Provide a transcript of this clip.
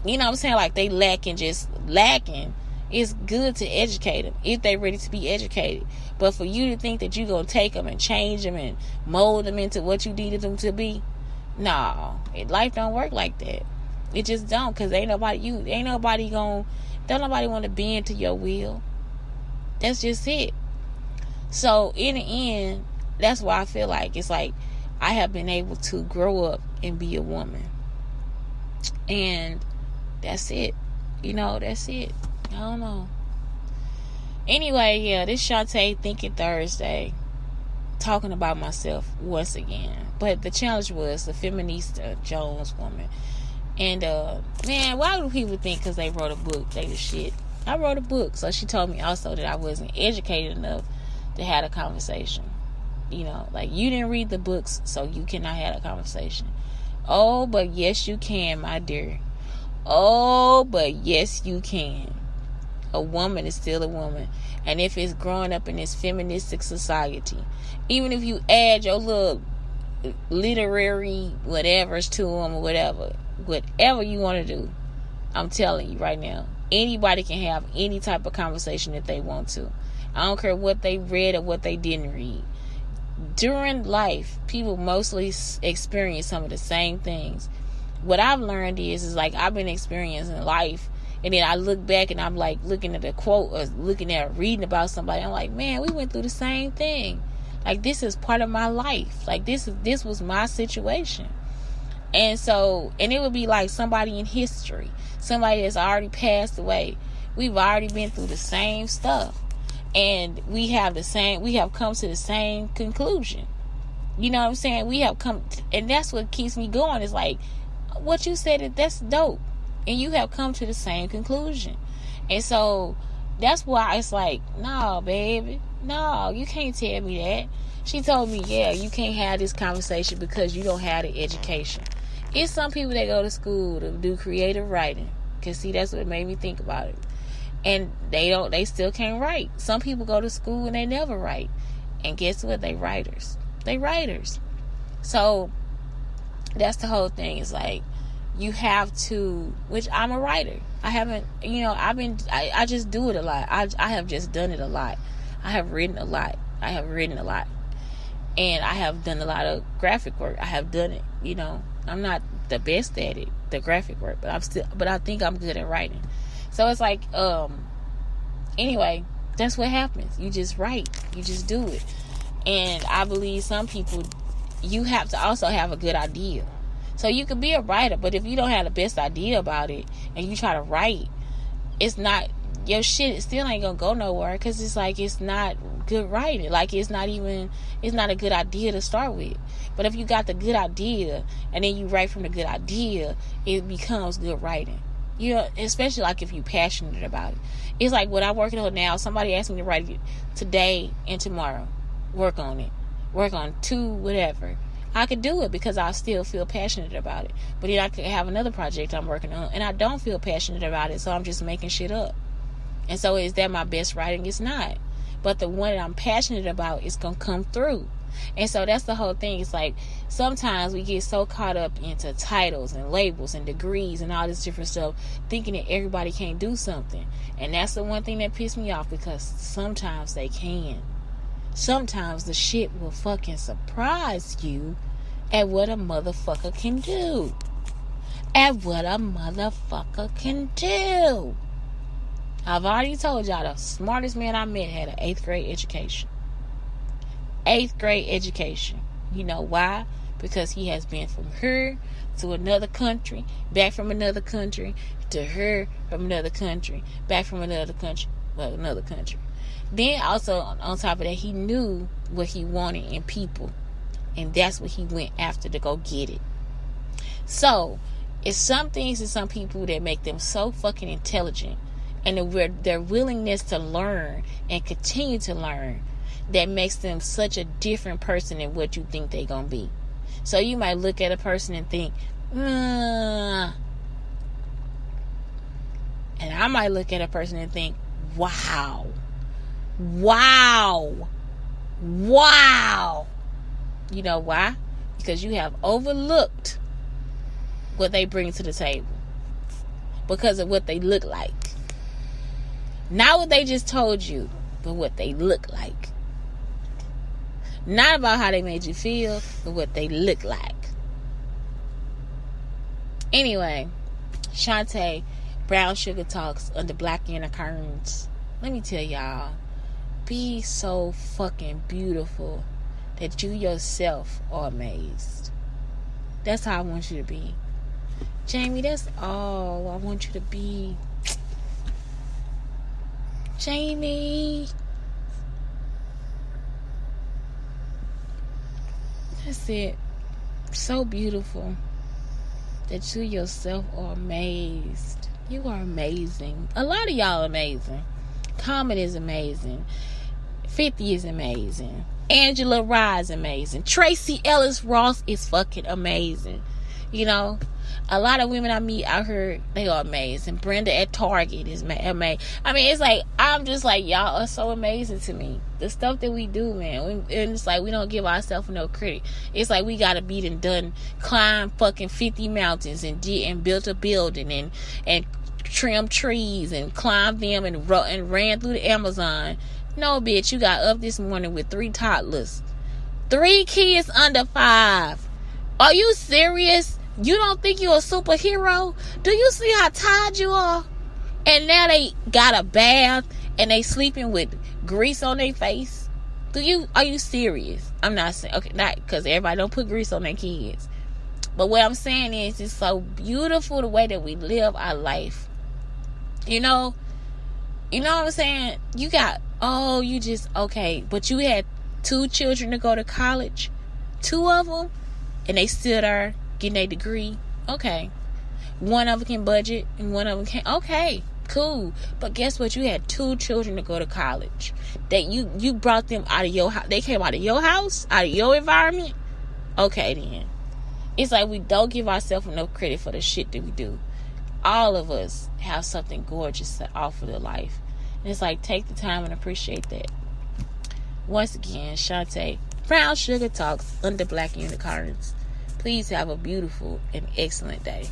you know what I'm saying, like they lacking. It's good to educate them if they're ready to be educated. But for you to think that you're going to take them and change them and mold them into what you needed them to be, no, life don't work like that. It just don't, because don't nobody want to bend to your will. That's just it. So in the end, that's why I feel like it's like I have been able to grow up and be a woman. And that's it. That's it. I don't know. Anyway, yeah, this Shantae Thinking Thursday, talking about myself once again. But the challenge was the Feminista Jones woman. And man, why do people think because they wrote a book they the shit? I wrote a book, so she told me also that I wasn't educated enough to have a conversation. Like, you didn't read the books, so you cannot have a conversation. Oh, but yes you can, my dear. Oh, but yes you can. A woman is still a woman. And if it's growing up in this feministic society, even if you add your little literary whatevers to them or whatever you want to do, I'm telling you right now, anybody can have any type of conversation that they want to. I don't care what they read or what they didn't read. During life, people mostly experience some of the same things. What I've learned is like I've been experiencing life, and then I look back and I'm like looking at a quote or reading about somebody. I'm like, man, we went through the same thing. Like, this is part of my life. Like, this was my situation. And it would be like somebody in history, somebody that's already passed away. We've already been through the same stuff, and we have come to the same conclusion. You know what I'm saying? We have come, and that's what keeps me going. Is like, what you said, that's dope, and you have come to the same conclusion. And so that's why it's like, no, baby, no, you can't tell me that. She told me, yeah, you can't have this conversation because you don't have the education. It's some people that go to school to do creative writing, because see, that's what made me think about it. And they still can't write. Some people go to school and they never write, and guess what? They writers. So that's the whole thing. It's like, you have to, which I'm a writer. I haven't, I just do it a lot. I have just done it a lot. I have written a lot. And I have done a lot of graphic work. I have done it, I'm not the best at it, the graphic work, but I think I'm good at writing. So it's like, anyway, that's what happens. You just write. You just do it. And I believe some people, you have to also have a good idea. So you could be a writer, but if you don't have the best idea about it and you try to write, it's not, your shit still ain't gonna go nowhere, because it's like, it's not good writing. Like, it's not a good idea to start with. But if you got the good idea and then you write from the good idea, it becomes good writing. Especially like if you're passionate about it. It's like what I'm working on now. Somebody asked me to write it today and tomorrow. Work on 2 whatever. I could do it because I still feel passionate about it. But then I could have another project I'm working on and I don't feel passionate about it, so I'm just making shit up. And so is that my best writing? It's not. But the one that I'm passionate about is going to come through. And so that's the whole thing. It's like, sometimes we get so caught up into titles and labels and degrees and all this different stuff, thinking that everybody can't do something. And that's the one thing that pissed me off, because sometimes they can. Sometimes the shit will fucking surprise you at what a motherfucker can do. I've already told y'all the smartest man I met had an 8th grade education. 8th grade education. You know why? Because he has been from her to another country, back from another country, to her from another country, back from another country, another country. Then also, on top of that, he knew what he wanted in people, and that's what he went after to go get it. So, it's some things and some people that make them so fucking intelligent, and their willingness to learn and continue to learn, that makes them such a different person than what you think they're gonna be. So you might look at a person and think, and I might look at a person and think, wow. You know why? Because you have overlooked what they bring to the table. because of what they look like. Not what they just told you, but what they look like. Not about how they made you feel, but what they look like. Anyway, Shantae, Brown Sugar Talks under Black Unicorns. Let me tell y'all, be so fucking beautiful that you yourself are amazed. That's how I want you to be. Jamie, that's all I want you to be. Jamie. That's it. So beautiful that you yourself are amazed. You are amazing. A lot of y'all are amazing. Common is amazing. 50 is amazing. Angela Rye is amazing. Tracy Ellis Ross is fucking amazing. You know, a lot of women I meet out here, they are amazing. Brenda at Target is amazing. I mean, it's like, I'm just like, y'all are so amazing to me. The stuff that we do, man. And it's like, we don't give ourselves no credit. It's like, we gotta be done, climb fucking 50 mountains and built a building and trim trees and climb them and ran through the Amazon. No, bitch, you got up this morning with 3 toddlers. 3 kids under 5. Are you serious? You don't think you're a superhero? Do you see how tired you are? And now they got a bath and they sleeping with grease on their face. Are you serious? I'm not saying, okay, not because everybody don't put grease on their kids. But what I'm saying is, it's so beautiful the way that we live our life. You know what I'm saying? But you had 2 children to go to college. 2 of them, and they still there getting a degree. Okay. One of them can budget and one of them can't. Okay, cool. But guess what? You had 2 children to go to college. That you brought them out of your house. They came out of your house, out of your environment. Okay, then. It's like we don't give ourselves enough credit for the shit that we do. All of us have something gorgeous to offer to life. And it's like, take the time and appreciate that. Once again, Shantae, Brown Sugar Talks under Black Unicorns. Please have a beautiful and excellent day.